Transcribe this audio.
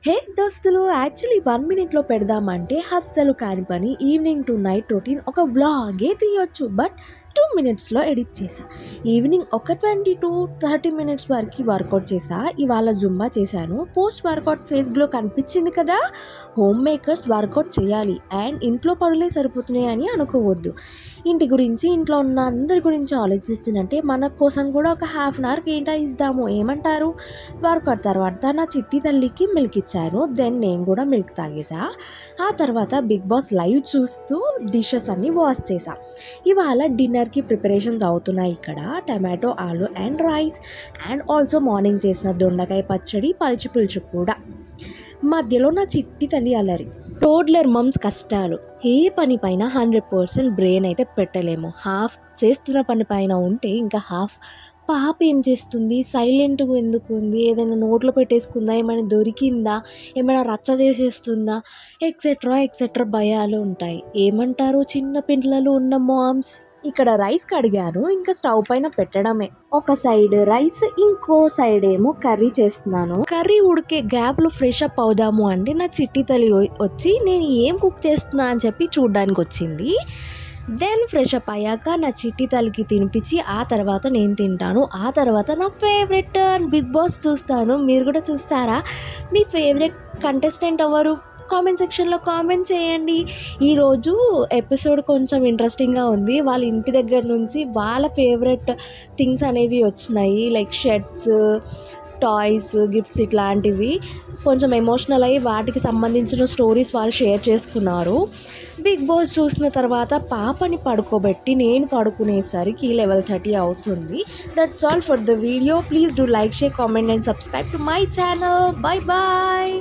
హే దోస్తులు, యాక్చువల్లీ 1 మినిట్‌లో పెడదామంటే అస్సలు కాని పని. ఈవినింగ్ టు నైట్ రొటీన్ ఒక వ్లాగే తీయొచ్చు. బట్ 2 మినిట్స్‌లో ఎడిట్ చేశా. ఈవినింగ్ ఒక 20-30 మినిట్స్ వరకు వర్కౌట్ చేశా. ఇవాళ జుంబా చేశాను. పోస్ట్ వర్కౌట్ ఫేస్ గ్లో కనిపించింది కదా! హోమ్ మేకర్స్ వర్కౌట్ చేయాలి అండ్ ఇంట్లో పనులే సరిపోతున్నాయి అని అనుకోవద్దు. ఇంటి గురించి, ఇంట్లో ఉన్న అందరి గురించి ఆలోచిస్తున్నట్టే మన కోసం కూడా ఒక హాఫ్ అన్ అవర్ కేటాయిద్దాము. ఏమంటారు? వర్కౌట్ తర్వాత నా చిట్టి తల్లికి మిల్క్ ఇచ్చాను. దెన్ నేను కూడా మిల్క్ తాగేసా. ఆ తర్వాత బిగ్ బాస్ లైవ్ చూస్తూ డిషెస్ అన్నీ వాష్ చేశా. ఇవాళ డిన్నర్కి ప్రిపరేషన్స్ అవుతున్నాయి ఇక్కడ. టమాటో, ఆలు and rice and also morning చేసిన దొండకాయ పచ్చడి, పల్చి పులుసు కూడా. మధ్యలో నా చిట్టి తల్లి అల్లరి. టోడ్లర్ మమ్స్ కష్టాలు. ఏ పని పైన 100% బ్రెయిన్ అయితే పెట్టలేము. హాఫ్ చేస్తున్న పని పైన ఉంటే ఇంకా హాఫ్ పాప ఏం చేస్తుంది, సైలెంట్గా ఎందుకు ఉంది, ఏదైనా నోట్లో పెట్టేసుకుందా, ఏమైనా దొరికిందా, ఏమైనా రచ్చ చేసేస్తుందా, ఎక్సెట్రా భయాలు ఉంటాయి. ఏమంటారు చిన్న పిల్లలు ఉన్న మామ్స్? ఇక్కడ రైస్ కడిగాను, ఇంకా స్టవ్ పైన పెట్టడమే. ఒక సైడ్ రైస్, ఇంకో సైడ్ ఏమో కర్రీ చేస్తున్నాను. కర్రీ ఉడికే గ్యాప్లో ఫ్రెష్ అప్ అవుదాము అంటే నా చిట్టి తల్లి వచ్చి నేను ఏం కుక్ చేస్తున్నా అని చెప్పి చూడ్డానికి వచ్చింది. దెన్ ఫ్రెష్ అప్ అయ్యాక నా చిట్టి తల్లికి తినిపించి ఆ తర్వాత నేను తింటాను. ఆ తర్వాత నా ఫేవరెట్ టర్న్ బిగ్ బాస్ చూస్తాను. మీరు కూడా చూస్తారా? మీ ఫేవరెట్ కంటెస్టెంట్ ఎవరు? కామెంట్ సెక్షన్లో కామెంట్ చేయండి. ఈరోజు ఎపిసోడ్ కొంచెం ఇంట్రెస్టింగ్గా ఉంది. వాళ్ళ ఇంటి దగ్గర నుంచి వాళ్ళ ఫేవరెట్ థింగ్స్ అనేవి వచ్చినాయి. లైక్ షర్ట్స్, టాయ్స్, గిఫ్ట్స్ ఇట్లాంటివి. కొంచెం ఎమోషనల్ అయ్యి వాటికి సంబంధించిన స్టోరీస్ వాళ్ళు షేర్ చేసుకున్నారు. బిగ్ బాస్ చూసిన తర్వాత పాపని పడుకోబెట్టి నేను పడుకునేసరికి 11:30 అవుతుంది. That's all for the video. Please do like, share, comment and subscribe to my channel. Bye bye.